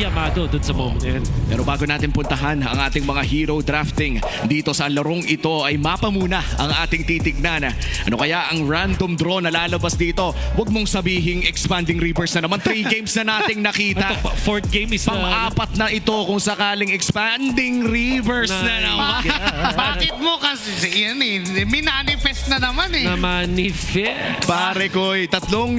yamado dun sa moment na yan. Pero bago natin puntahan ang ating mga hero drafting dito sa larong ito ay mapa muna ang ating titignan. Ano kaya ang random draw na lalabas dito? Huwag mong sabihing expanding rivers na naman. 3 games na nating nakita. Ito, fourth game is Pang-apat na ito kung sakaling expanding rivers na naman. Bakit mo kasi yan eh? Minanifest na naman eh. na manifest. Pare ko'y tatlong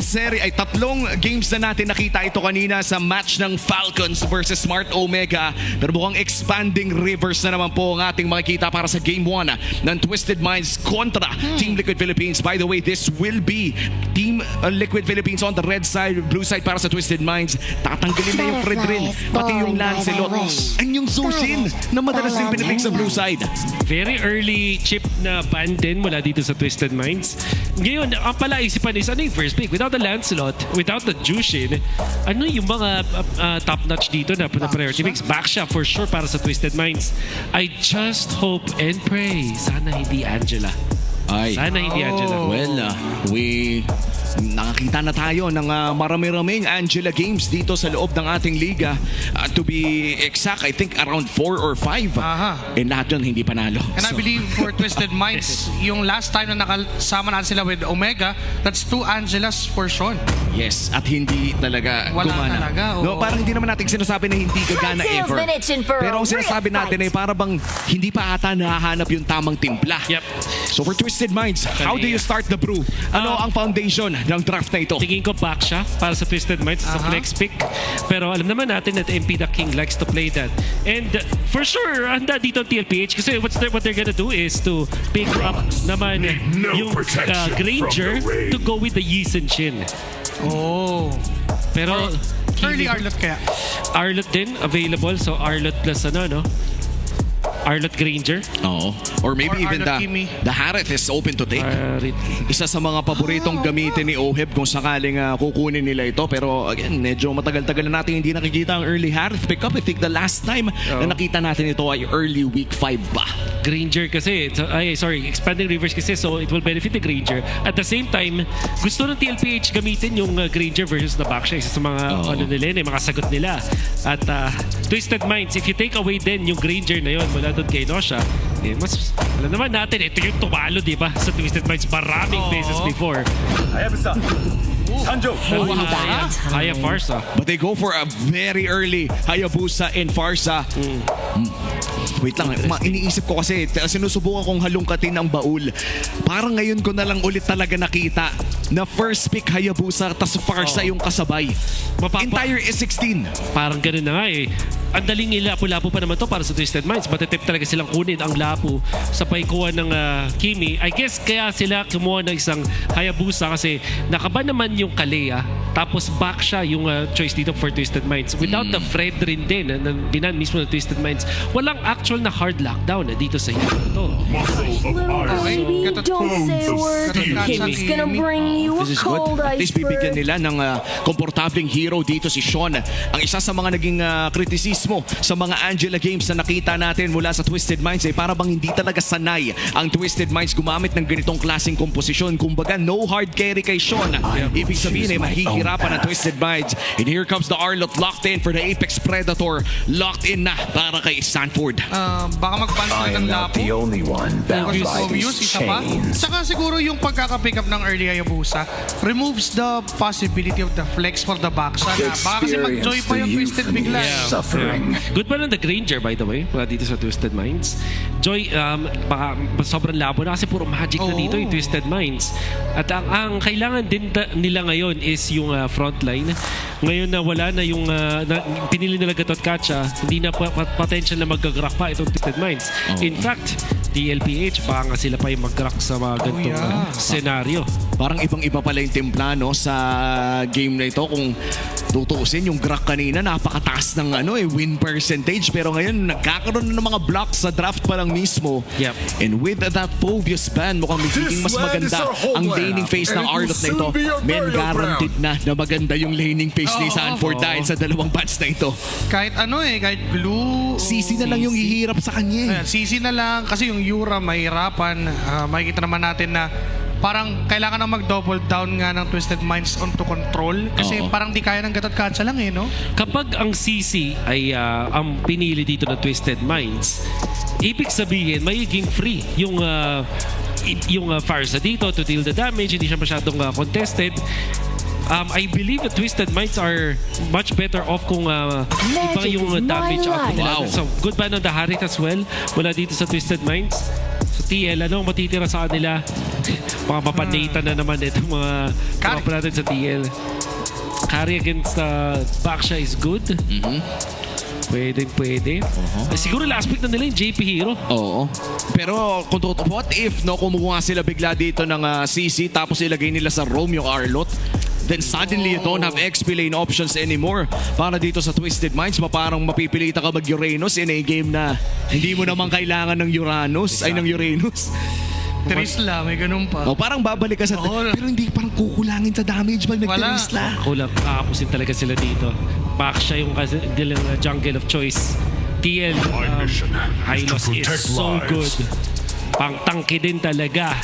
games na natin nakita ito kanina sa match ng Falcons versus Smart Omega. Pero mukhang expanding rivers na naman po ang ating makikita para sa Game 1 ng Twisted Minds kontra Team Liquid Philippines. By the way, this will be Team Liquid Philippines on the red side, blue side para sa Twisted Minds. Tatanggalin na yung Fredrin, pati yung Lancelot, ang yung Sushin na madalas din pinipick sa blue side. Very early chip na ban din mula dito sa Twisted Minds. Ngayon, ang palaisipan is ano yung first pick? Without the Lancelot, without the Jushin, ano yung mga top-notch dito na priority picks? Backsha for sure para sa Twisted Minds. I just hope and pray. Sana hindi Angela. Sana hindi Angela. Well, nakakita na tayo ng marami-raming Angela games dito sa loob ng ating liga. To be exact, I think around 4 or 5. And lahat yun hindi panalo. And I believe for Twisted Minds, yung last time na nakasama natin sila with Omega, that's 2 Angelas for Sean. Yes, at hindi talaga Wala gumana. talaga, oo. No, parang hindi naman natin sinasabi na hindi gagana ever. Pero ang sinasabi natin ay para bang hindi pa ata nahahanap yung tamang timpla. Yep. So for Twisted Minds, how do you start the brew? Ano ang foundation ng draft na ito? Tingin ko back siya para sa Twisted Minds sa flex pick. Pero alam naman natin that MP the King likes to play that. And for sure, handa dito ang TLPH kasi what they're gonna do is to pick up naman yung Granger to go with the Yi and Shin. Oh. Pero Early Arlot kaya. Arlot din available, so Arlot plus ano, no? Arlot Granger. Oo. Or maybe Or even Arlot Kimi. the Harith is open to take. Isa sa mga paboritong gamitin ni Oheb kung sakaling kukunin nila ito. Pero again, medyo matagal-tagal na natin hindi nakikita ang early Harith pickup. I think the last time na nakita natin ito ay early week 5 ba? Granger kasi, expanding rivers kasi, so it will benefit the Granger. At the same time, gusto ng TLPH gamitin yung Granger versus the Backsha. Isa sa mga ano nila yun, mga sagot nila. At Twisted Minds, if you take away din yung Granger na yun mula doon kay Nosha, mas alam naman natin, ito yung tumalo, di ba? Sa Twisted Minds maraming beses before. Sanjo. Haya Farsa. But they go for a very early Hayabusa and Farsa. Wait lang, iniisip ko kasi sinusubukan kong halungkatin ang baul. Parang ngayon ko na lang ulit talaga nakita na first pick Hayabusa tas Farsa yung kasabay. Entire S16. Parang ganun na nga eh. Ang daling ilapo-lapo pa naman to para sa Twisted Minds. Matatip talaga silang kunin ang lapo sa paikuan ng Kimi. I guess kaya sila kumuha ng isang Hayabusa kasi nakaba naman yung Kalea. Tapos back siya yung choice dito for Twisted Minds. Without the Fred rin din na binan mismo ng Twisted Minds. Walang actual na hard lockdown dito sa hero to. This is good. At least bibigyan nila ng komportabling hero dito si Sean. Ang isa sa mga naging kritisismo sa mga Angela games na nakita natin mula sa Twisted Minds ay para bang hindi talaga sanay ang Twisted Minds gumamit ng ganitong klaseng komposisyon. Kumbaga no hard carry kay Sean. Ibig sabihin ay mahihirapan ang Twisted Minds. And here comes the Arlot locked in for the Apex Predator. Locked in na para kay Stanford. Baka magpansin ng lapo. The only one bound by Obvious, these isa pa. chains. Saka siguro yung pagkaka-pick up ng early Hayabusa removes the possibility of the flex for the Backsha. Baka kasi mag-joy pa yung Twisted bigla. Suffering. Good pa lang the Granger, by the way, mula dito sa Twisted Minds. Joy, baka sobrang labo na kasi puro magic na dito yung Twisted Minds. At ang kailangan din nila ngayon is yung frontline. Ngayon na wala na yung pinili nila Gatot Katcha, hindi na potential na mag-grack pa itong Twisted Minds. In fact, DLPH, baka nga sila pa yung mag-grack sa mga ganitong senaryo. Parang ibang-iba pala yung timpla no, sa game na ito. Kung tutuusin yung Grak kanina, napakataas ng win percentage. Pero ngayon, nagkakaroon na ng mga blocks sa draft pa lang mismo. Yep. And with that Phobius ban, mukhang magiging mas maganda ang laning phase ng Arlot na ito. Men, guaranteed na maganda yung laning phase ni Sanford dahil sa dalawang bats na ito. Kahit kahit blue. CC na lang yung hihirap sa kanya. CC na lang kasi yung Yura mahirapan. Makikita naman natin na parang kailangan na mag-double down nga ng Twisted Minds onto control. Kasi parang di kaya ng gatot katsa lang no? Kapag ang CC ay ang pinili dito ng Twisted Minds, ibig sabihin, magiging free yung fire sa dito to deal the damage, hindi siya masyadong contested. I believe the Twisted Minds are much better off kung iba yung damage output nila. So, good ban on the Harit as well. Wala dito sa Twisted Minds. So, TL, ano matitira sa kanila? Mga mapanata na naman itong mga tropa natin sa TL. Carry against Baksha is good. Pwede. Siguro last pick na nila yung JP Hero. Oo. Pero kung what if kumuha sila bigla dito ng CC tapos ilagay nila sa Rome yung Arlot? Then suddenly you don't have XP lane options anymore. Para dito sa Twisted Minds, parang mapipilitan ka mag-Uranus in a game na hindi mo naman kailangan ng Uranus, ay ng Uranus. Trisla, may ganun pa. Parang babalik ka sa... Pero hindi parang kukulangin sa damage pag nag-Trisla. Kulang, kakapusin talaga sila dito. Back siya yung jungle of choice. TL, Hylos is so good. Pang-tangke din talaga.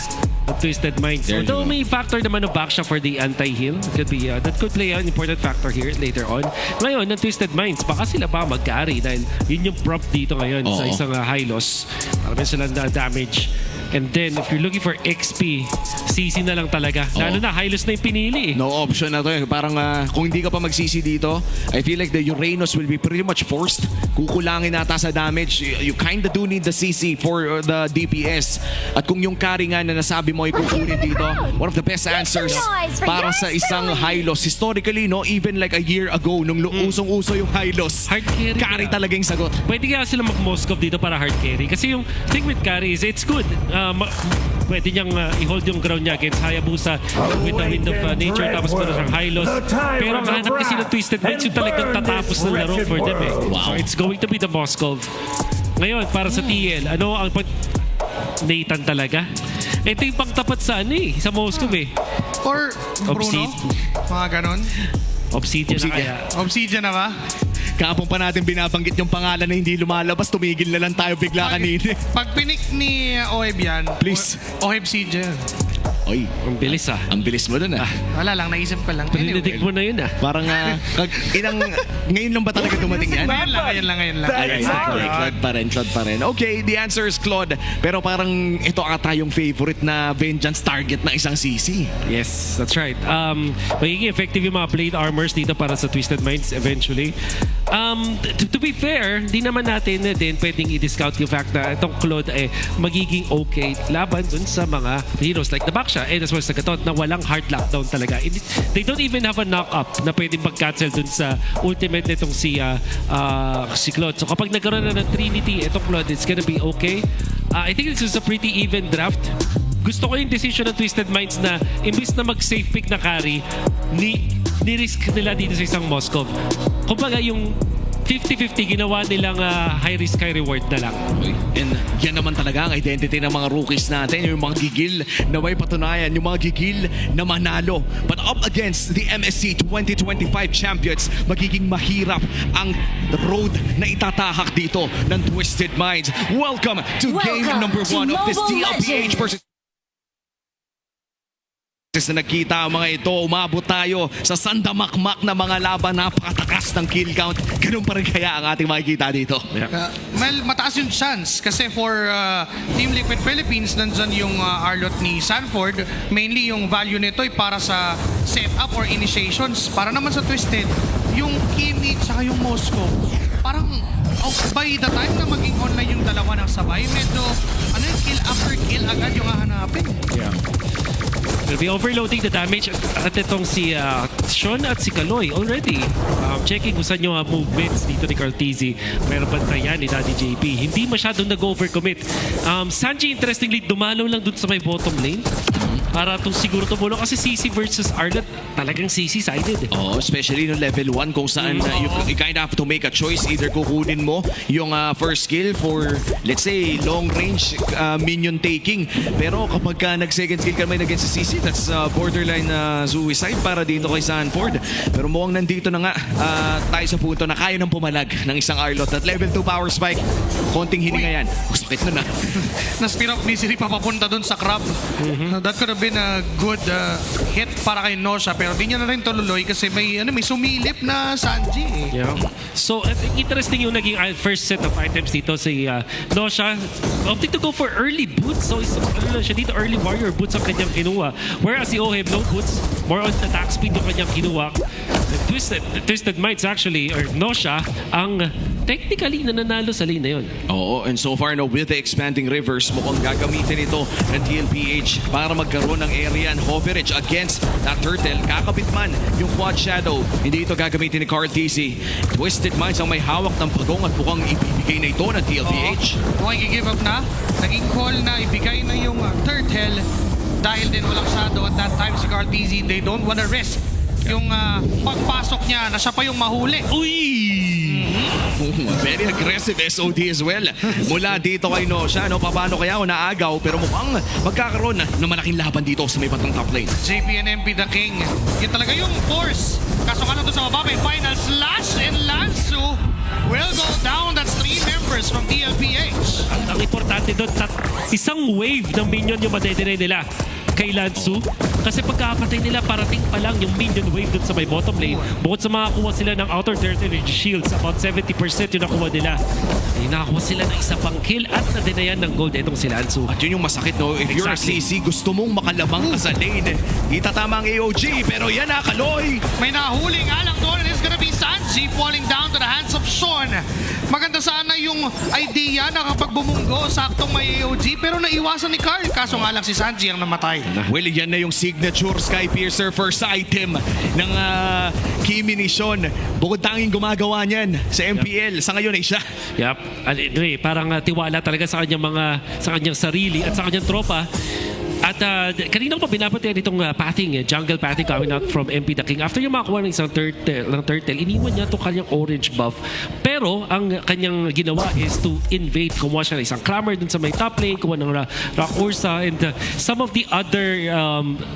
Twisted Minds. Although may factor naman ng back siya for the anti-heal. That could play an important factor here later on. Ngayon, ng Twisted Minds, baka sila pa mag-carry dahil yun yung prop dito ngayon sa isang high loss. Para sila na damage. And then, if you're looking for XP, CC na lang talaga. Lalo na, high loss na yung pinili. No option na to. Parang kung hindi ka pa mag-CC dito, I feel like the Uranus will be pretty much forced. Kukulangin nata sa damage. You kinda do need the CC for the DPS. At kung yung carry nga na nasabi mo ay kukunin dito, one of the best answers para sa isang high loss. Historically, even like a year ago, nung usong-uso yung high loss, hard carry talaga yung sagot. Pwede kaya sila mag-Moskov dito para hard carry. Kasi yung thing with carry is it's good. Pwede niyang i-hold yung ground niya against Hayabusa with the wind of nature, tapos meron siyang high loss. Pero ang hanap kasi ng Twisted Minds yung talagang tatapos ng laro for them So it's going to be the Moskov. Ngayon, para sa TL, ano ang Nathan talaga? Ito yung pangtapat sa sa Moskov Or Bruno, mga ganon. Obsidian na kaya. Obsidian na ba? Kapon pa natin binabanggit yung pangalan na hindi lumalabas, tumigil na lang tayo bigla kanina. Pag pinik ni Oheb yan, Please. Oheb Siege. Oy, Ang bilis ang bilis mo dun Wala lang, naisip ko lang. Paninig mo na yun Parang ngayon lang ba talaga dumating yan? Ngayon lang. Claude pa rin. Okay, the answer is Claude. Pero parang ito ata yung favorite na vengeance target ng isang CC. Yes, that's right. Magiging effective yung mga blade armors dito para sa Twisted Minds eventually. To be fair, di naman natin din pwedeng i-discount yung fact na itong Claude magiging okay laban dun sa mga heroes like the Baksha and as well as the Gatot na walang hard lockdown talaga. They don't even have a knock-up na pwedeng mag-cancel dun sa ultimate nitong si Claude. So kapag nagkaroon na ng Trinity, itong Claude, it's gonna be okay. I think this is a pretty even draft. Gusto ko yung decision ng Twisted Minds na imbis na mag-safe pick na carry, ni-risk nila dito sa isang Moskov. Kumbaga yung 50-50 ginawa nilang high risk, high reward na lang. And yan naman talaga ang identity ng mga rookies natin, yung mga gigil na may patunayan, yung mga gigil na manalo. But up against the MSC 2025 champions, magiging mahirap ang road na itatahak dito ng Twisted Minds. Welcome to game number 1 of this DLPH versus na nakita ang mga ito, umabot tayo sa sandamakmak na mga laban, napakatakas ng kill count. Ganun pa rin kaya ang ating makikita dito. Mataas yung chance kasi for Team Liquid Philippines, nandyan yung Arlot ni Sanford. Mainly yung value nito ay para sa setup or initiations. Para naman sa Twisted, yung Kimi tsaka yung Moscow, parang by the time na maging online yung dalawa ng sabay, medyo kill after kill agad yung hahanapin. Yeah. We'll be overloading the damage at itong si Sean at si Kaloy already. Checking kung saan yung movements dito ni Karltzy. Meron bantayan ni Daddy JP. Hindi masyadong nag-overcommit. Sanji, interestingly, dumalaw lang dun sa may bottom lane. Para itong siguro tumulong. Kasi CC versus Arlot, talagang CC sided. Especially no level 1 kung saan you kind of have to make a choice. Either kukunin mo yung first skill for, let's say, long range minion taking. Pero kapag nag-second skill ka may against sa CC, that's borderline suicide para dito kay Sanford. Pero mukhang nandito na nga tayo sa punto na kaya nang pumalag ng isang Arlot. At level 2 power spike, konting hininga yan. Sakit na. Na-speed up misery papapunta dun sa crab. That could could have been a good hit para kay Nosha pero di niya na rin tululoy kasi may sumilip na Sanji eh. Yeah. So, interesting yung naging first set of items dito si Nosha. Opted to go for early boots. So, siya dito, early warrior boots ang kanyang kinuha. Whereas si Oheb, no boots, more on attack speed yung kanyang kinuha. Twisted Minds actually, or Nosha, ang technically nananalo sa lane na yun. Oo, and so far, no, with the expanding rivers, mukhang gagamitin ito ng TLPH para magkaroon ng area and coverage against that turtle. Kakabit man yung quad shadow. Hindi ito gagamitin ni Karltzy. Twisted Minds ang may hawak ng pagong at mukhang ibibigay na ito ng TLPH. Mukhang i-give up na. Naging call na ibigay na yung turtle dahil din walang shadow at that time si Karltzy. They don't wanna risk yung pagpasok niya na siya pa yung mahuli. Uy! Very aggressive SOD as well. Mula dito kay Nosha, no? Paano kaya kung naagaw pero mukhang magkakaroon ng malaking laban dito sa may batang top lane. JP and MP the King. Yun talaga yung force. Kaso ka lang doon sa baba, may final slash and Lansu will go down. That's 3 members from TLPH. Ang importante doon, isang wave ng minion yung madedinay nila kay Lansu. Kasi pagkakapatay nila, parating pa lang yung minion wave dun sa may bottom lane. Bukod sa makakuha sila ng outer dirt energy shields, about 70% yung nakuha nila. Ay, nakakuha sila ng isa pang kill at nadinayan ng gold itong si Lansu. At yun yung masakit, no? If you're a Exactly. CC, gusto mong makalabang ka sa lane. Di tatama ang AOG, pero yan na, Kaloy! May nahuli nga lang doon. It is gonna be Sanji falling down to the hands of Sean. Maganda sana yung idea na kapag bumunggo, saktong may AOG, pero naiwasan ni Karl. Kaso nga lang si Sanji ang namatay. Well, yan na yung signature Sky Piercer first item ng Kimi ni Sean. Bukod tanging gumagawa niyan sa MPL. Sa ngayon ay siya. Yep. Anyway, parang tiwala talaga sa kanyang sarili at sa kanyang tropa. At kanina ko pa binabatihan itong pathing, jungle pathing coming out from MP the King. After yung makakuha ng isang turtle, iniwan niya itong kanyang orange buff. Pero ang kanyang ginawa is to invade. Kumuha siya ng isang clamor dun sa may top lane, kumuha ng Rock Ursa, and some of the other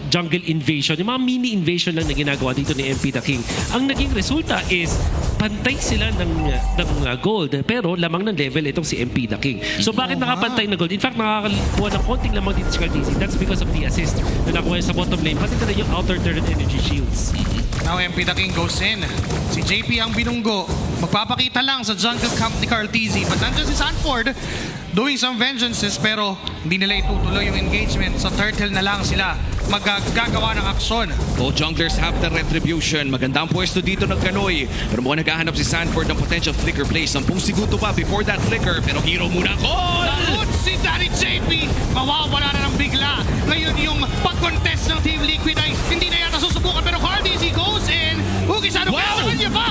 jungle invasion, yung mga mini invasion lang na ginagawa dito ni MP the King. Ang naging resulta is pantay sila ng gold, pero lamang ng level itong si MP the King. So bakit nakapantay ng gold? In fact, nakakakuha ng konting lamang dito si Karltzy. That's because of the assist na nakuha sa bottom lane. Pati na yung outer turret energy shields. Now MP the King goes in. Si JP ang binunggo. Magpapakita lang sa jungle camp ni Karltzy. But nandiyan si Sanford doing some vengeances pero hindi nila itutuloy yung engagement. Sa turtle na lang sila magagawa ng aksyon. Both junglers have the retribution. Magandang pwesto dito ng Kanoy. Pero mukhang naghahanap si Sanford ng potential flicker play. 10 segundo pa before that flicker. Pero hero muna ko! Lagot si Daddy JP. Mawawala na ng bigla. Ngayon yung pag-contest ng Team Liquid ay hindi na yata susubukan. Pero Karltzy goes in. Hugisado kaya sa kanya pa.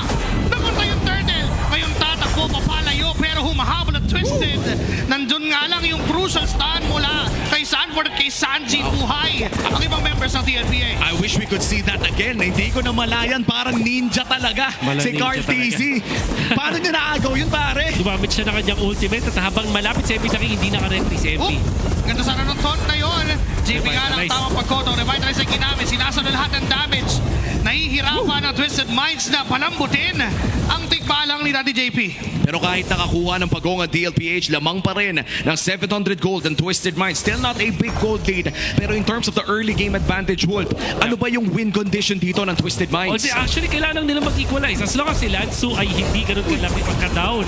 Nakunta yung turtle. Ngayon tatakbo papalayo pero humahabol at Twisted. Nandun nga lang yung crucial stun mula kay Sanford at kay Sanji buhay. Ang ibang members ng TLPA. I wish we could see that again. Hindi ko na malayan. Parang ninja talaga si Ninja Karltzy. Paano niya naagaw yun, pare? Gumamit siya ng kanyang ultimate at habang malapit si MP the King, hindi naka-retry si MP. Ganda sana ng taunt na yun. JP nga lang Revitalize. tamang pagkotong. Revitalize ay ginamit. Sinasalo lahat ng damage. Nahihirapan ang Twisted Minds na palambutin ang tigbalang ni Daddy JP. Pero kahit nakakuha ng pagong at DLPH, lamang pa rin ng 700 gold and Twisted Minds. Still not a big gold lead. Pero in terms of the early game advantage, Wolf, ano ba yung win condition dito ng Twisted Minds? Actually, kailangan nila mag-equalize. As long as si Lansu ay hindi ganun kalaki pagka-down.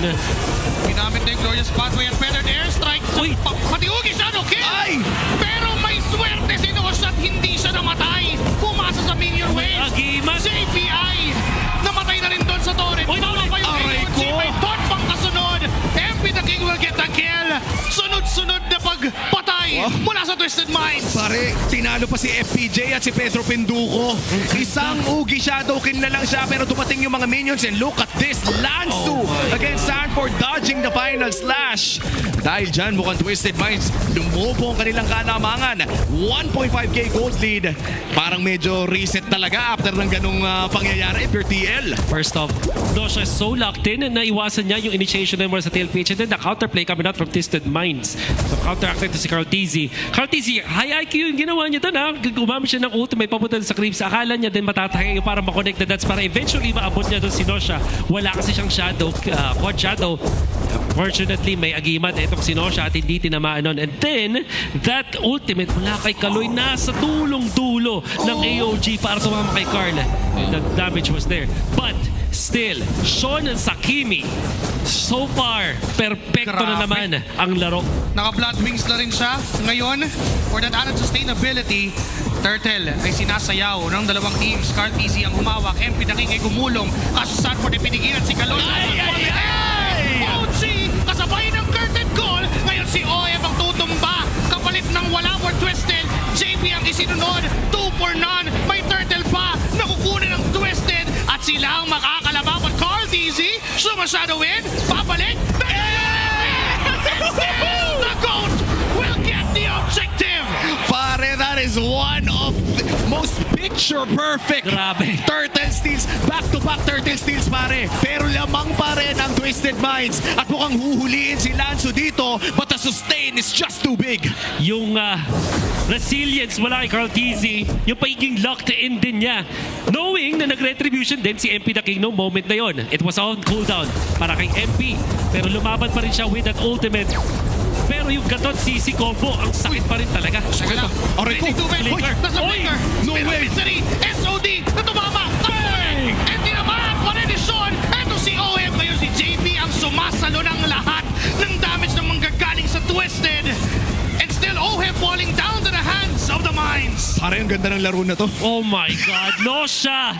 Ginamit na yung Glorious Pathway at feathered airstrike. Uy! Pati Ugi siya, no kill! Ay! Pero may swerte si Nosha at hindi siya namatay. Pumasa sa minion wave. Agimat! JPI! Namatay na rin doon sa torrent. Uy, Wala pa yung aray AOG. ko! May taunt pang kasunod. MP the King will get the kill. Sunod-sunod na pagpatay mula sa Twisted Minds. Pare, tinalo pa si FPJ at si Pedro Pinduco. Isang Ugi Shadow kill na lang siya pero dumating yung mga minions and look at this. Lansu against Sanford dodging the final slash. Dahil dyan mukhang Twisted Minds lumobo ang kanilang kalamangan. 1.5k gold lead. Parang medyo reset talaga after ng ganung pangyayari if you're TL. First off, Nosha is so locked in na iwasan niya yung initiation na mula sa TLPH and then the counterplay coming out from Twisted Minds. So counteracted to si Karltzy. Karltzy, high IQ yung ginawa niya doon ha. Gumamit siya ng ultimate papunta sa creeps. Akala niya din matatake para makonect the dots para eventually maabot niya doon si Nosha. Wala kasi siyang shadow, quad shadow. Fortunately, may agimat itong si Nosha at hindi tinamaan nun. And then, that ultimate mula kay Kaloy nasa dulong-dulo ng AOG para tumama kay Karl. And the damage was there. But, still, Sean Sakimi, so far, perfecto na Grabe. naman ang laro. Naka-blood wings na rin siya. Ngayon, for that added sustainability, Turtle ay sinasayaw ng dalawang teams. Karltzy ang humawak. MP the King ay gumulong. Kaso Sanford ay pinigilan si Kaloy. OG kasabay ng curtain call. Ngayon si Oheb ang tutumba. Kapalit ng wala for Twisted. JP ang isinunod. 2 for none. May Turtle pa. Nakukunin ng Twisted. At sila ang makakalabaw. But Karltzy sumasadawin. Babalik. The GOAT will get the objective. Pare, that is one of the most picture-perfect Grabe. turtle steals. Back-to-back turtle steals, pare. Pero lamang pa rin ang Twisted Minds. At mukhang huhuliin si Lanzo dito, but the sustain is just too big. Yung resilience mula kay Karltzy, yung pagiging locked in din niya. Knowing na nag-retribution din si MP the King no moment na yon. It was on cooldown para kay MP. Pero lumaban pa rin siya with that ultimate. Pero yung gatot CC combo, ang sakit pa rin talaga. Sige lang. Aray ko. Flicker. Nasa Oy! flicker. No way. Mystery. SOD. Na tumama. And tinamaan pa rin ni Sean. Eto si Oheb. Ngayon si JP ang sumasalo ng lahat ng damage na manggagaling sa Twisted. And still Oheb falling down to the hands of the mines. Pare, ang ganda ng laro na to. Oh my God, Nosha!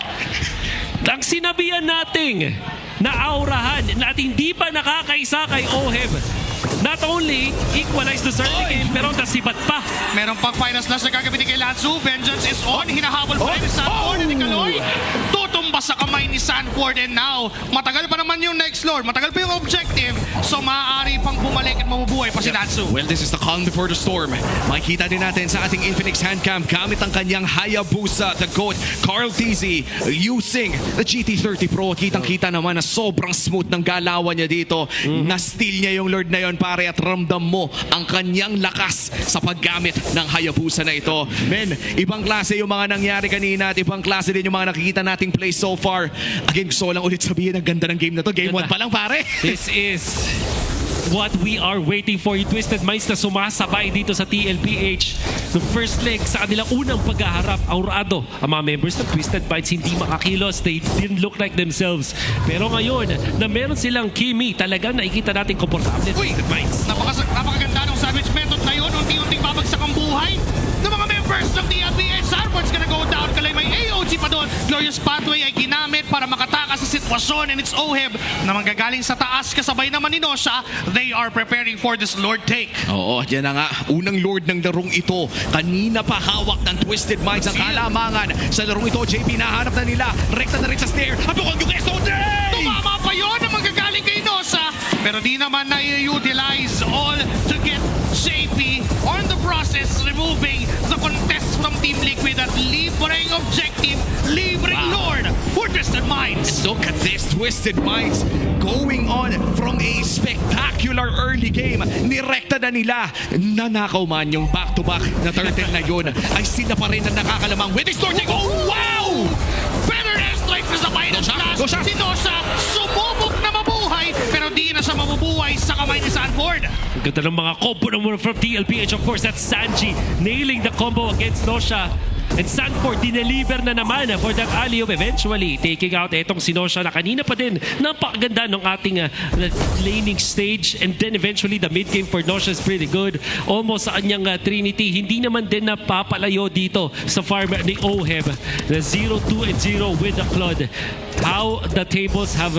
Ang sinabihan nating na aurahan at hindi pa nakakaisa kay Oheb. Not only equalize the early game, pero nasibat pa. Merong pang final slash na gagamitin kay Lanzu. Vengeance is on. Hinahabol pa rin ni Sanford and ni Kaloy. Tutumba sa kamay ni Sanford and now, matagal pa naman yung next lord. Matagal pa yung objective. So maaari pang bumalik at mabubuhay pa si Lanzu. Well, this is the calm before the storm. Makikita din natin sa ating Infinix handcam gamit ang kanyang Hayabusa, the GOAT, Karltzy, using the GT30 Pro. Kitang-kita naman na sobrang smooth ng galawan niya dito. Na-steal niya yung Lord na yon, pare, at ramdam mo ang kanyang lakas sa paggamit ng Hayabusa na ito. Men, ibang klase yung mga nangyari kanina at ibang klase din yung mga nakikita nating play so far. Again, gusto ko lang ulit sabihin, ang ganda ng game na to. Game 1 pa lang, pare. This is what we are waiting for. Yung Twisted Minds na sumasabay dito sa TLPH. The first leg sa kanilang unang paghaharap, aurado ang mga members ng Twisted Minds hindi makakilos. They didn't look like themselves. Pero ngayon, na meron silang Kimi, talagang nakikita natin komportable Twisted Minds. Napakaganda ng savage method na yun. Unti-unting babagsak ang buhay ng mga members ng TLPH. Sanford's gonna go down. Kalay may AOG pa doon. Glorious Pathway ay ginamit para makatakas sa sitwasyon, and it's Oheb na manggagaling sa taas kasabay naman ni Nosha. They are preparing for this Lord take. Oo, yan na nga. Unang Lord ng larong ito. Kanina pa hawak ng Twisted Minds ang kalamangan. Sa larong ito, JP nahanap na nila. Rekta na rin sa snare. At mukhang yung SOD! Tumama pa yun na manggagaling kay Nosha. Pero di naman na-utilize all to get JP on the process, removing the contest from Team Liquid at libreng objective, libreng Lord for Twisted Minds. Look at this, Twisted Minds going on from a spectacular early game. Nirekta na nila. Nanakaw man yung back-to-back na turtle na yun. Ay sila pa rin ang nakakalamang with this Lord take. Oh, wow! Better airstrike na sabay ng slash. Nosha. Si Nosha sumubok na mabuhay, pero di na siya mabubuhay sa kamay ni Sanford. Ganda ng mga combo naman from TLPH. Of course, that's Sanji nailing the combo against Nosha. And Sanford dineliver na naman for that alley-oop, eventually taking out etong si Nosha na kanina pa din napakaganda ng ating laning stage. And then eventually the mid game for Nosha is pretty good. Almost sa kanyang Trinity, hindi naman din napapalayo dito sa farm ni Oheb. The 0-2 and 0 with the Claude. How the tables have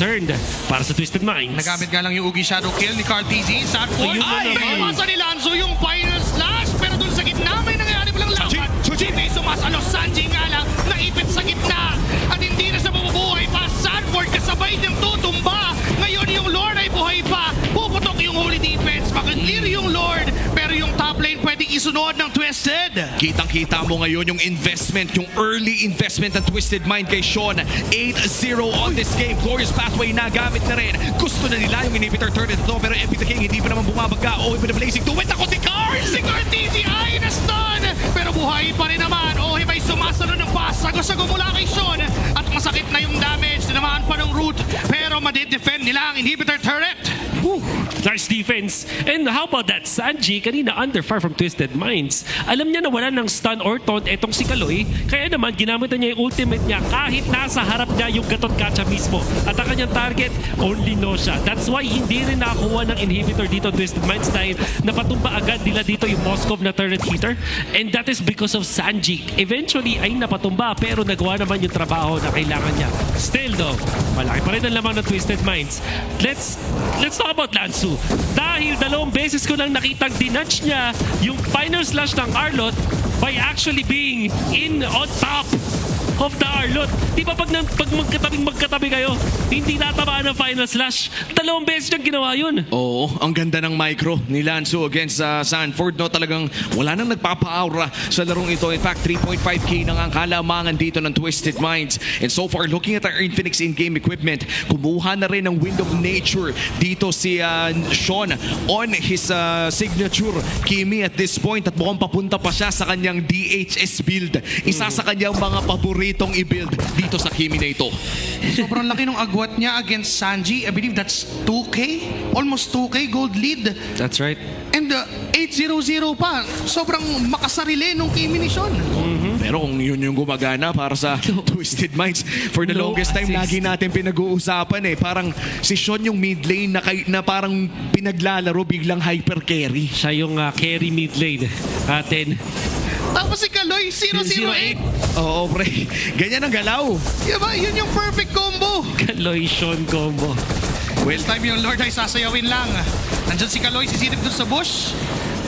turned para sa Twisted Minds. Nagamit nga lang yung Ugi Shadow Kill ni Karltzy. Sanford, Ayun na ay! naman. Pasa ni Lanzo yung final slash, pero dun sa gitna may nangyari palang laban. JP sumasalo, Sanji nga lang, naipit sa gitna. At hindi na siya mabubuhay pa. Sanford kasabay niyang tutumba. Ngayon yung Lord ay buhay pa. Puputok yung Holy Defense, makiklear yung Lord. Pero yung top lane pwede isunod ng Twisted. Kitang-kita mo ngayon yung investment, yung early investment ng Twisted Mind kay Sean. 8-0 on this game. Glorious pathway na gamit na rin. Gusto na nila yung inhibitor turret ito, pero MP the King hindi pa naman bumabaga. Oheb with the blazing to win. Ako si Karl! Si Karltzy ay na-stun, pero buhay pa rin naman. Oheb ay sumasunod ng pass. Sago-sago mula kay Sean. At masakit na yung damage. Tinamaan pa ng root, pero madidefend nila ang inhibitor turret. Whew, nice defense. And how about that? Sanji, kanina under fire from Twisted Minds. Alam niya na wala ng stun or taunt etong si Kaloy. Kaya naman, ginamit na niya yung ultimate niya kahit nasa harap niya yung gatot kacha mismo. At ang kanyang target, only Nosha. That's why hindi rin nakakuha ng inhibitor dito Twisted Minds dahil napatumba agad nila dito yung Moskov na turret hitter. And that is because of Sanji. Eventually ay napatumba pero nagawa naman yung trabaho na kailangan niya. Still though, malaki pa rin ang lamang ng Twisted Minds. Let's talk about Lansu. Dahil 2 beses ko lang nakitang dinudge niya yung final slash ng Arlot by actually being on top of the Arlot. Di ba pag magkatabi kayo, hindi natamaan ng final slash? 2 beses niyang ginawa yun. Oo, ang ganda ng micro ni Lansu against Sanford. No? Talagang wala nang nagpapa-aura sa larong ito. In fact, 3.5k nang ang kalamangan dito ng Twisted Minds. And so far, looking at our Infinix in-game equipment, kumuha na rin ng Wind of Nature dito si Sean on his signature Kimi at this point. At mukhang papunta pa siya sa kanyang DHS build. Isa sa kanyang mga paboritong i-build dito sa Kimi na ito. Sobrang laki ng agwat niya against Sanji. I believe that's 2K? Almost 2K gold lead. That's right. And 8-0-0 pa. Sobrang makasarili nung Kimi ni Sean. Pero kung yun yung gumagana para sa Twisted Minds, for the No longest time, assist. lagi natin pinag-uusapan eh. Parang si Sean yung mid lane na parang pinaglalaro biglang hyper carry. Siya yung carry mid lane atin. Tapos si Kaloy, 008. Oo, pre. Ganyan ang galaw. Diba? Yun yung perfect combo. Kaloy Sean combo. This time yung Lord ay sasayawin lang. Nandyan si Kaloy, sisilip dun sa bush.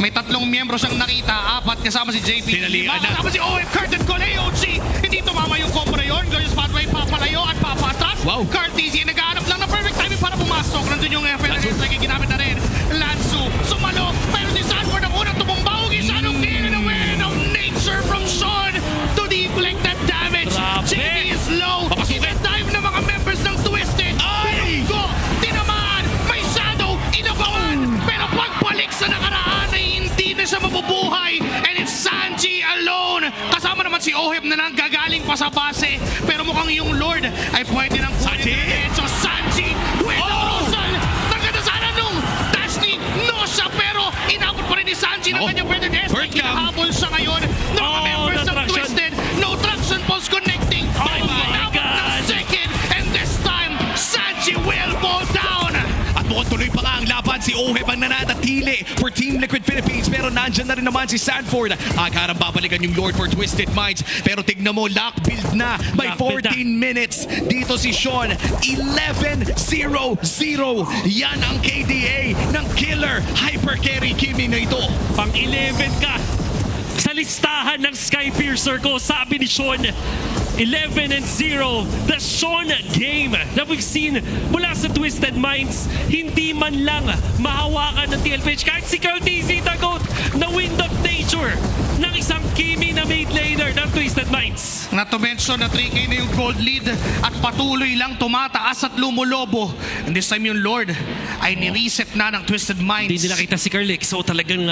May 3 miyembro siyang nakita, 4 kasama si JP. Tinalian na. Kasama si Oheb, Curtin Cole, OG. Hindi tumama yung combo na yun. Glorious pathway, papalayo at papatras. Wow. Karltzy, naghahanap lang ng perfect timing para pumasok. Nandun yung FLS, lagi ginamit na rin. Lansu, sumalo. Pero si Sanford ang unang tumumbaw. Gisanong kill and a win of nature from Sean to deflect that damage. Grabe. JP is low. Even time ng mga members ng Twisted. Ay! Go! Tinamaan! May shadow! Inabawan! Pero pagbalik sa nakaraan ay hindi na siya mabubuhay. And it's Sanji alone. Kasama naman si Oheb na nanggagaling pa sa base. Pero mukhang yung Lord ay pwede nang Sanji! So Sanji with the Rosal. Nagkata sana nung dash ni Nosha. Pero inabot pa rin ni Sanji ng Ako. kanyang Predator S. Bird cam. Kinahabol siya ngayon ng mga members no ng traction. Twisted. No traction pulse connecting. Oh Pero my inabot ng God. second. And this time, Sanji will fall down. At mukhang tuloy pa nga ang laban. Si Oheb ang nananatili for Team Liquid Philippines. Pero nandyan na rin naman si Sanford. Agharang babalikan yung Lord for Twisted Minds. Pero tignan mo, lock build na by Lock build 14 minutes. Dito si Sean, 11-0-0. Yan ang KDA ng killer hyper carry Kimi na ito. Pang 11 ka sa listahan ng Skypiercer ko, sabi ni Sean. 11-0, the Sean game that we've seen mula sa Twisted Minds. Hindi man lang mahawakan ng TLPH kahit si Karltzy tagot na Wind of Nature ng isang Kimi na mid laner ng Twisted Minds. Not to mention na 3K na yung gold lead at patuloy lang tumataas at lumulobo. And this time yung Lord ay ni-reset na ng Twisted Minds. Hindi nila kita si Karltzy, so talagang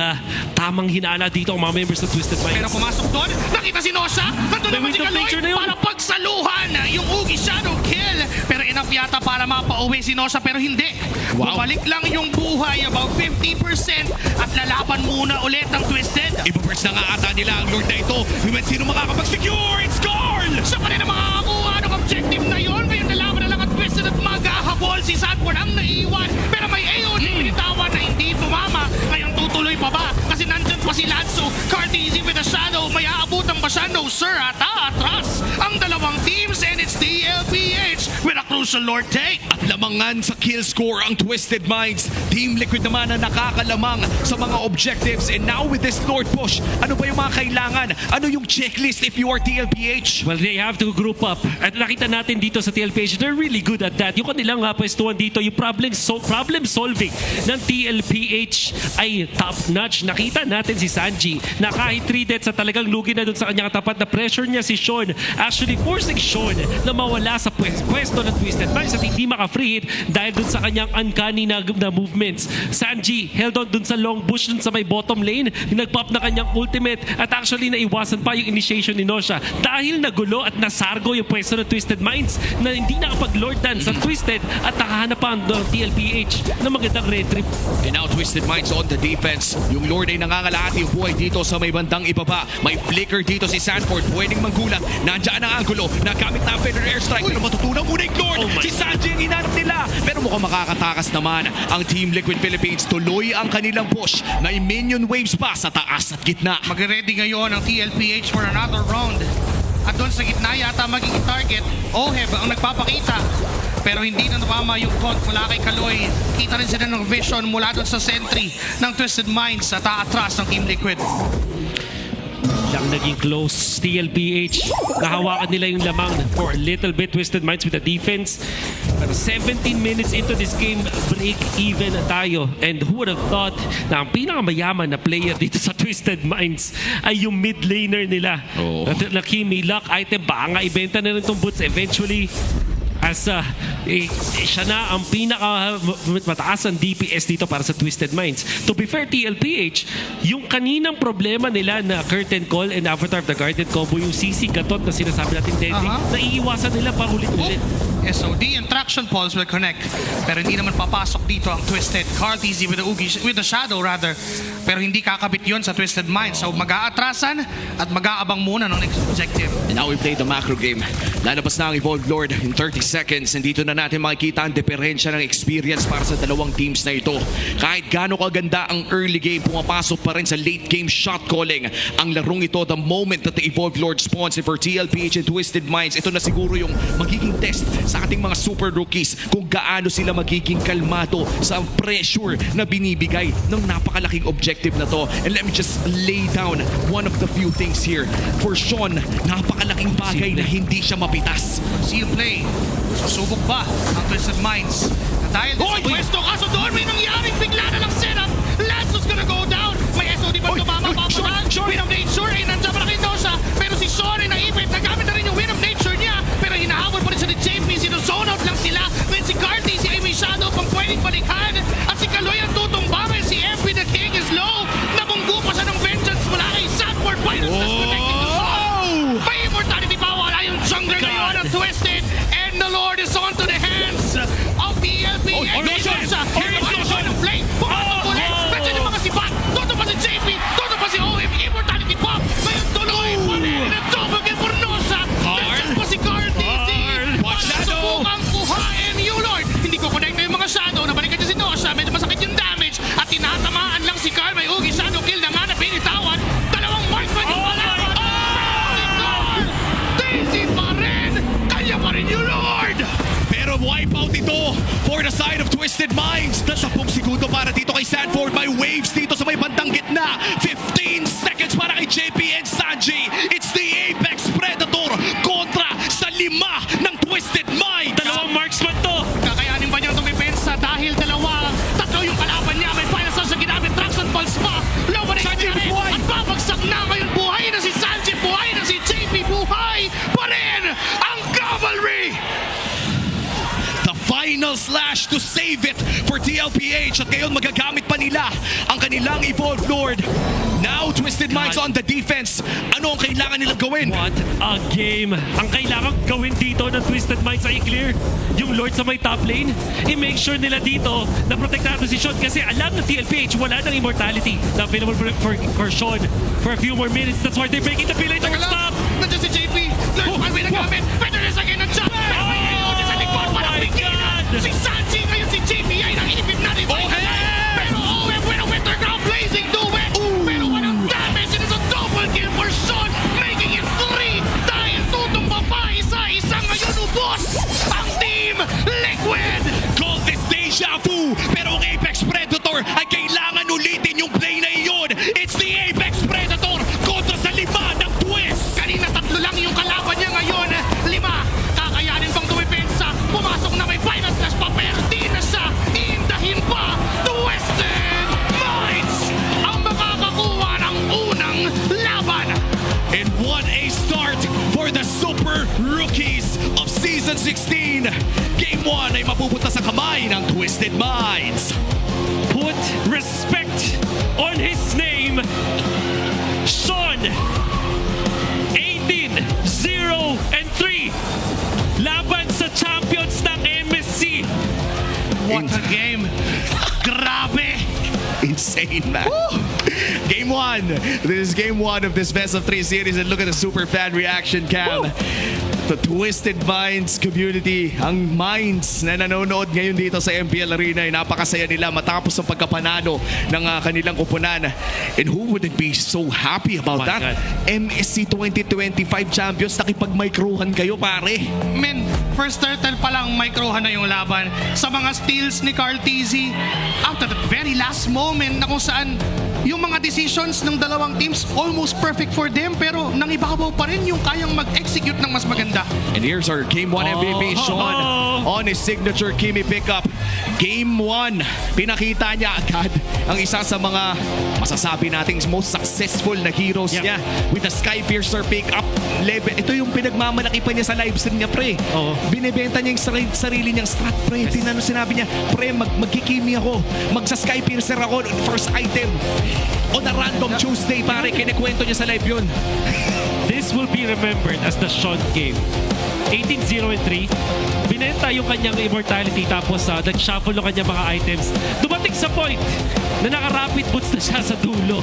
tamang hinala dito ang mga members ng Twisted Minds. Pero pumasok doon, nakita si Nosha. Nandun naman si Wind of Kaloy Nature na yun. para pagsaluhan yung Ugi Shadow kill. Pero enough yata para mapauwi si Nosha pero hindi. Wow. Bumalik lang yung buhay about 50% at lalaban muna ulit ang Twisted. Ipaburst na nga ata nila ang Lord na ito. Sino makakapag-secure? It's Karl! Siya pa rin ang makakakuha ng objective na yun. Ngayon nalaman na lang at Twisted at maghahabol. Si Sanford ang naiwan. Pero may AOD binitawan na hindi tumama. Ngayon tutuloy pa ba? Kasi nandyan pa si Lansu. Karltzy with a shadow. May aabutan ba siya? No sir. At atras ang dalawang teams and it's the LPH with a crucial Lord take. At lamangan sa kill score ang Twisted Minds. Team Liquid naman na nakakalamang sa mga objectives. And now with this Lord push, ano ba yung mga kailangan? Ano yung checklist if you are TLPH? Well, they have to group up. At nakita natin dito sa TLPH, they're really good at that. Yung kanilang pwestuhan dito, yung problem solving ng TLPH ay top-notch. Nakita natin si Sanji na kahit 3 deaths sa talagang lugi na dun sa kanyang tapat na pressure niya si Sean. Actually, forcing Sean na mawala sa pwesto ng Twisted Minds at hindi maka-free hit dahil dun sa kanyang uncanny na movements. Sanji held on dun sa long bush dun sa may bottom lane. Nag-pop na kanyang ultimate at actually naiwasan pa yung initiation ni Nosha dahil nagulo at nasargo yung pwesto ng Twisted Minds na hindi nakapag-lordan sa Twisted at nakahanap pa ang TLPH na magandang red trip. And now Twisted Minds on the defense. Yung Lord ay nangangalahati yung buhay dito sa may bandang ibaba. May flicker dito si Sanford. Pwedeng manggulat. Nandiyan ang angulo. Nagamit na ang Feather Airstrike. Pero matutunan muna yung Lord. Si Sanji ang hinanap nila. Pero mukhang makakatakas naman ang Team Liquid Philippines. Tuloy ang kanilang push. May minion waves pa sa taas at gitna. Magre-ready ngayon ang TLPH for another round. At doon sa gitna yata magiging target, Oheb ang nagpapakita. Pero hindi na napama yung taunt mula kay Kaloy. Kita rin sila ng vision mula doon sa sentry ng Twisted Minds at aatras ng Team Liquid. Lang naging close TLPH. Nahawakan nila yung lamang for a little bit. Twisted Minds with the defense. Pero 17 minutes into this game, break even tayo. And who would have thought na ang pinakamayaman na player dito sa Twisted Minds ay yung mid laner nila. Oh. Na Kimi, luck item, baka nga ibenta na rin itong boots eventually. As siya na ang pinaka mataas ang DPS dito para sa Twisted Minds. To be fair, TLPH, yung kaninang problema nila na curtain call and avatar of the guardian combo, yung CC gatot na sinasabi natin deadly, naiiwasan nila pa ulit-ulit. SOD and traction pulse will connect. Pero hindi naman papasok dito ang Twisted. Karltzy with the shadow rather. Pero hindi kakabit yon sa Twisted Minds. So mag-aatrasan at mag-aabang muna ng next objective. And now we play the macro game. Lalabas na ang Evolved Lord in 30 seconds. And dito na natin makikita ang diferensya ng experience para sa dalawang teams na ito. Kahit gaano kaganda ang early game, pumapasok pa rin sa late game shot calling. Ang larong ito, the moment that the Evolved Lord spawns, and for TLPH and Twisted Minds, ito na siguro yung magiging test sa ating mga super rookies kung gaano sila magiging kalmado sa pressure na binibigay ng napakalaking objective na to. And let me just lay down one of the few things here. For Sean, napakalaking bagay na hindi siya mapitas. Seal play. Susubok ba ang Twisted Minds? Dahil sa pwesto, kaso doon may nangyaring bigla na lang setup. Lanzo's gonna go down. May SOD ba tumama pa pa? Win of Nature ay nandiyan pa na kay Nosha. Pero si Sean ay naipit. Nagamit na rin yung Win of Nature niya. Pero hinahabol pa rin siya ni JP. Sinozone out lang sila. Then si Karltzy, si Amy Shadow pang pwedeng balikan. At si Kaloy ang tutumba. Si MP the King is low. Nabunggo pa siya ng vengeance mula kay Sanford. Finals that's connecting to Sean. May immortality pa. Wala yung jungler ngayon ang Twisted. And the Lord is on to the hands of the LP. And Nosha. Nosha ng play. Pumasok ulit. Nandiyan yung mga sipat. Toto pa si JP. Toto pa si Oheb. Immortality pop. Ngayon tuloy pa rin. And double kill for Nosha. Nandiyan pa si Karltzy. Subukang kuhain yung Lord. Hindi ko connect na yung mga shadow. Nabalikan niya si Nosha. Medyo masakit yung damage. At tinatamaan lang si Karl. May ugi shadow kill na nga na pinitawan. Dalawang marksman yung palaban. Daisy pa rin. Kanya pa rin yung Lord. Pero wipeout ito for the side of Twisted Minds. Na 10 segundo para dito kay Sanford. May waves dito sa may bandang gitna. 15 seconds para kay JP and Sanji. It's the Apex Predator kontra sa 5 ng Twisted Minds. Dalawang marksman to. Kakayanin ba niyang tumipensa dahil tatlo yung kalaban niya. May final source na ginamit. Traction pulse pa. Low na Sanji nangyari. buhay. At babagsak na ngayon. Buhay na si Sanji. Buhay na si JP. Buhay pa rin ang Cavalry. The final slash to save it for TLPH. At ngayon magagamit pa nila ang kanilang Evolved Lord. Now Twisted Minds on the defense. Ano ang kailangan nilang gawin? What a game! Ang kailangan gawin dito ng Twisted Minds ay clear yung Lord sa may top lane. I-make sure nila dito na protektado si Sean kasi alam ng TLPH wala ng immortality na available for Sean for a few more minutes. That's why they're making the play to stop! Nandiyan si JP. Lord Palway nagamit. Better na sa akin ng jump. Pero may reload sa likod para bigyan. Si Sanji ngayon si JP ay nakinipip na rin. Pero Oheb with a winter ground blazing to it. Pero walang damage. It is a double kill for Sean. Making it 3 dahil tutumba pa isa-isa ngayon ubos ang team 2. Pero ang Apex Predator ay kailangan ulitin yung play na iyon. It's the Apex Predator kontra sa 5 ng Twiss. Kanina 3 lang yung kalaban niya ngayon. 5. Kakayanin bang dumipensa? Pumasok na may final slash pa pero di na siya. Iindahin pa. Twisted Minds ang makakakuha ng unang laban. And what a start for the Super Rookies of Season 16. Game 1 ay mapupunta sa kamay ng Twisted Minds. Put respect on his name. Sean, 18-0-3. Laban sa champions ng MSC. What a game. Grabe. Insane, man. Game 1. This is game 1 of this best of 3 series, and look at the super fan reaction cam. The Twisted Minds community, ang minds na nanonood ngayon dito sa MPL Arena ay napakasaya nila matapos ang pagkapanalo ng kanilang kupunan. And who wouldn't be so happy about My that? God. MSC 2025 champions, nakipag-microhan kayo, pare. Men, first turtle pa lang microhan na yung laban sa mga steals ni Karltzy after the very last moment na kung saan yung mga decisions ng dalawang teams almost perfect for them pero nangibabaw pa rin yung kayang mag-execute ng mas maganda. And here's our Game 1 MVP, Sean, on his signature Kimi pickup. Game 1, pinakita niya agad ang isa sa mga masasabi nating most successful na heroes niya with the Skypiercer pickup level. Ito yung pinagmamalaki pa niya sa live stream niya, pre. Oo. Binibenta niya yung sarili niyang strat, pre. Tinano sinabi niya, pre, magkikimi ako. Magsa-Skypiercer ako, first item. On a random Tuesday, pare, kinikwento niya sa live yun. This will be remembered as the Sean game. 18-0-3. Binenta yung kanyang immortality tapos nag-shuffle yung kanyang mga items. Dumating sa point na naka-rapid boots na siya sa dulo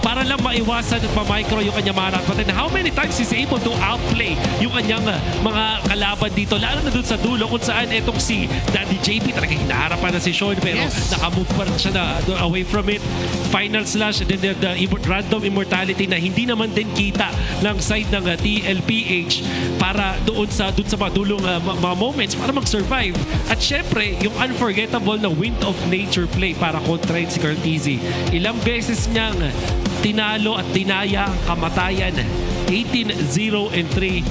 para lang maiwasan at pa-micro yung kanyang mga rapid. And how many times is he able to outplay yung kanyang mga kalaban dito, lalo na dun sa dulo kung saan etong si Daddy JP talaga hinaharapan na si Sean pero nakamove pa rin siya na away from it. Final slash and then the random immortality na hindi naman din kita ng side ng TLPH para doon sa mga dulong mga moments para mag-survive. At syempre, yung unforgettable na wind of nature play para kontrahin si Karltzy. Ilang beses niyang tinalo at tinaya ang kamatayan. 18-0-3.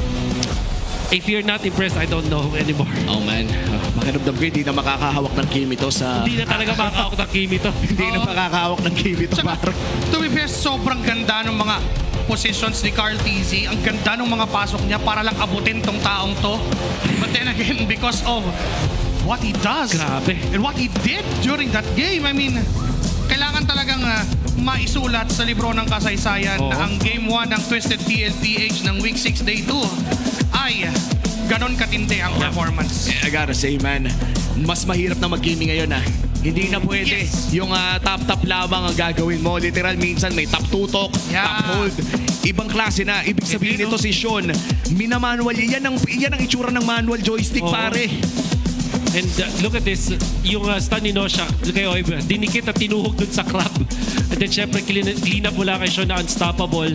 If you're not impressed, I don't know anymore. Oh man, makiramdam ko hindi na makakahawak ng Kimi to sa... Hindi na talaga makakawak ng Kimi to. Hindi na makakahawak ng Kimi to, Tsaka, pare. to be fair, sobrang ganda ng mga positions ni Karltzy. Ang ganda ng mga pasok niya para lang abutin tong taong to. But then again, because of what he does Grabe. and what he did during that game, I mean, kailangan talagang maisulat sa libro ng kasaysayan na ang Game 1 ng Twisted TLPH ng Week 6 Day 2 ay ganon katindi ang performance. I gotta say, man, mas mahirap na mag-gaming ngayon, ah. Hindi na pwede yung top lamang ang gagawin mo. Literal, minsan may top tutok, top hold. Ibang klase na. Ibig sabihin nito si Sean, minamanual. Yan ang itsura ng manual joystick, pare. And look at this, yung stun ni Nosha kay Oheb, dinikit at tinuhog dun sa crab. And then syempre, clean up mula kay Sean na unstoppable.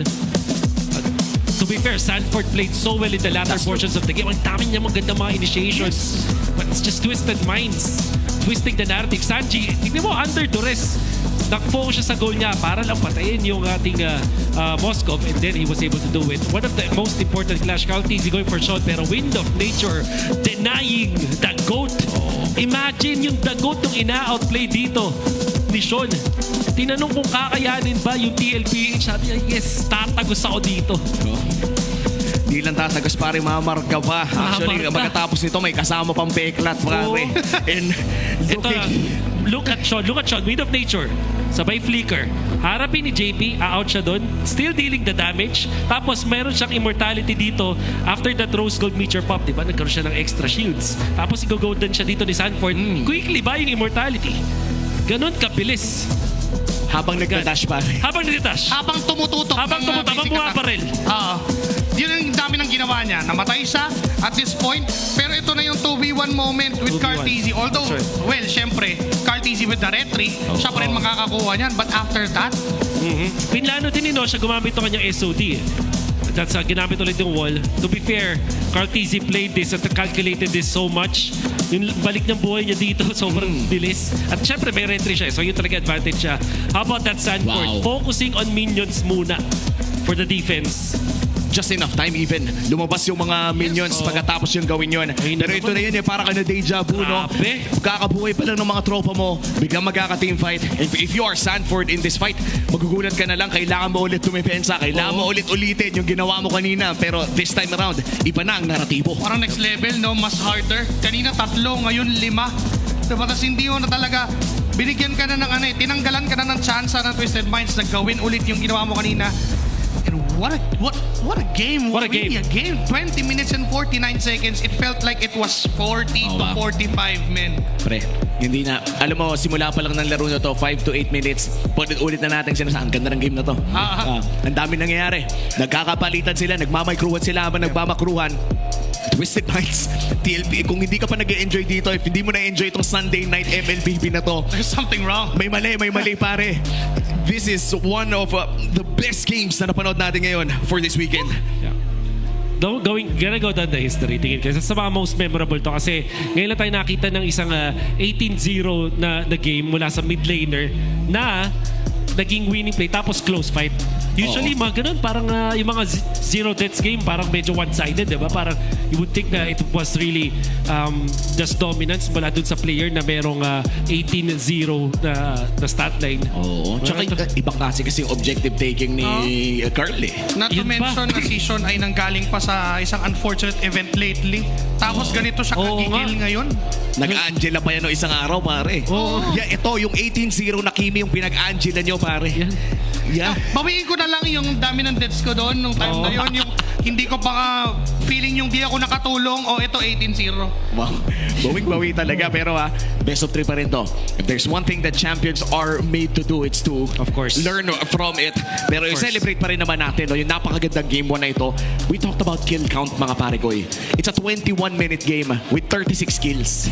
To be fair, Sanford played so well in the latter portions of the game. Ang dami niya maganda mga initiations. But it's just Twisted Minds. Twisting the narrative. Sanji, tignan mo, under duress. Nag-focus siya sa goal niya para lang patayin yung ating Moscow, and then he was able to do it. One of the most important clash, Karltzy going for shot, pero wind of nature denying the GOAT. Imagine yung the GOAT yung ina-outplay dito ni Sean. Tinanong kung kakayanin ba yung TLPH. Sabi niya, yes, tatagos ako dito. Di lang tatagos, pare, mamarka pa. Actually, Mamarka. pagkatapos nito, may kasama pang peklat, pare. And Ito, look at Sean, wind of nature. Sabay flicker. Harapin ni JP, out siya doon. Still dealing the damage. Tapos meron siyang immortality dito after that rose gold meteor pop. Diba? Nagkaroon siya ng extra shields. Tapos i-golden siya dito ni Sanford. Quickly buy yung immortality. Ganon kabilis. habang nagda-dash, pare. Habang nagda-dash. Habang tumututok. Habang ng, tumututok, basic habang attack. bumabaril. Oo. Yun ang dami ng ginawa niya. Namatay siya at this point. Pero ito na yung 2v1 moment with 2v1. Karltzy. Although, That's right. well, syempre, Karltzy with the retry, siya pa rin makakakuha niyan. But after that, Pinlano din ni Nosha gumamit ng kanyang SOD. That's ginamit ulit yung wall. To be fair, Karltzy played this at calculated this so much. Yung balik ng buhay niya dito, sobrang bilis. At syempre, may entry siya. So yun talaga advantage siya. How about that Sanford? Wow. Focusing on minions muna for the defense. Just enough time even. Lumabas yung mga minions pagkatapos yung gawin yun. Ayun na Pero ito naman. na yun para ka na deja vu, no? Grabe. Kakabuhay pa lang ng mga tropa mo, biglang magkaka-team fight. If you are Sanford in this fight, magugulat ka na lang, kailangan mo ulit tumipensa, kailangan mo ulit ulitin yung ginawa mo kanina. Pero this time around, iba na ang naratibo. Parang next level, no? Mas harder. Kanina 3, ngayon 5. Diba? Tapos hindi mo na talaga binigyan ka na ng tinanggalan ka na ng chance ng Twisted Minds na gawin ulit yung ginawa mo kanina. And what a game. What a Really game. a game. 20 minutes and 49 seconds. It felt like it was 40 to wow. 45 men. Pre, hindi na. Alam mo, simula pa lang ng laro na to, 5 to 8 minutes, ulit na natin sinasabi, ang ganda ng game na to. Ang dami nangyayari. Nagkakapalitan sila, nagmamakruhan sila habang nagmamakruhan. Twisted Minds, TLP, kung hindi ka pa nag-enjoy dito, if hindi mo na-enjoy itong Sunday night MLBB na to, There's something wrong. may mali pare. This is one of the best games na napanood natin ngayon for this weekend. Yeah. Gonna go down the history. Tingin ko. Sa mga most memorable to kasi ngayon lang tayo nakita ng isang 18-0 na game mula sa mid laner na naging winning play tapos close fight. Usually mga ganun, parang yung mga zero deaths game parang medyo one-sided, di ba? Parang you would think na it was really just dominance mula dun sa player na merong 18-0 na stat line. Oo. Tsaka ibang kasi yung objective taking ni Carl eh. Not to Yun pa. mention na season ay nanggaling pa sa isang unfortunate event lately. Tapos ganito siya Oo kagigil nga. ngayon. Nag-Angela pa yan no isang araw pare. Oo. Yeah, ito yung 18-0 na Kimi yung pinag-Angela nyo pare. Yan. Yeah. Bawiin ko na lang yung dami ng deaths ko doon nung time na yun. Yung hindi ko pa feeling yung di ako nakatulong o ito 18-0. Wow. Bawing-bawi talaga pero best of 3 pa rin to. If there's one thing that champions are made to do, it's to Of course. learn from it. Pero i-celebrate pa rin naman natin no, yung napakagandang game 1 na ito. We talked about kill count mga pare ko eh. It's a 21-minute game with 36 kills.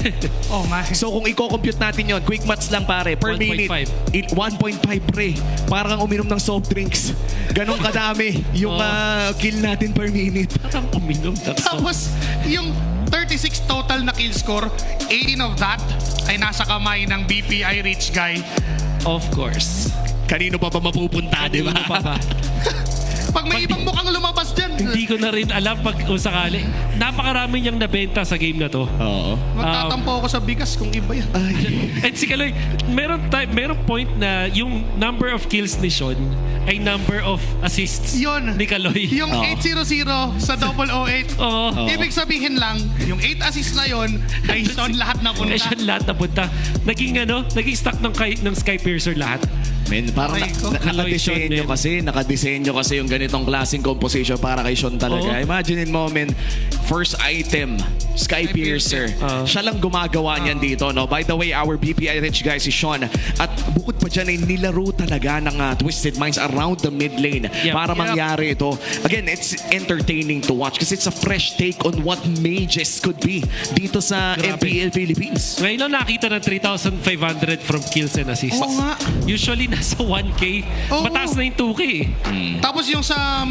Oh my. So kung i-compute natin yon, quick maths lang pare, per 1.5. minute, 1.5 pre. Parang uminom ng soft drinks. Ganon kadami yung kill natin per minute. Parang uminom. Tapos yung 36 total na kill score, 18 of that ay nasa kamay ng BPI rich guy. Of course. Kanino pa ba mapupunta, di ba? Ano pa ba? Pag may ibang mukhang lumabas dyan, Hindi ko na rin alam pag kung sakali. Napakarami niyang nabenta sa game na to. Oo. magtatampo ako sa bigas kung iba yan. And si Kaloy, meron point na yung number of kills ni Sean ay number of assists Yun. ni Kaloy. Yung 800 sa 008. Oo. Ibig sabihin lang, yung 8 assists na yon ay Sean lahat na punta. Eh, Sean lahat napunta. Naging stock ng Skypiercer lahat. Men, parang Aray ko. nakadesenyo kasi yung ganitong klaseng composition para kay Sean talaga. Oo. Imagine mo, men, first item, Skypiercer. Siya lang gumagawa niyan dito, no? By the way, our BPI rich guy si Sean. At bukod pa dyan ay nilaro talaga ng Twisted Minds around the mid lane Yep. para mangyari ito. Again, it's entertaining to watch kasi it's a fresh take on what mages could be dito sa Grabe. MPL Philippines. Ngayon lang nakita ng 3,500 from kills and assists. Oo nga. Usually nasa 1K. Oo. Mataas na yung 2K eh. Tapos yung sa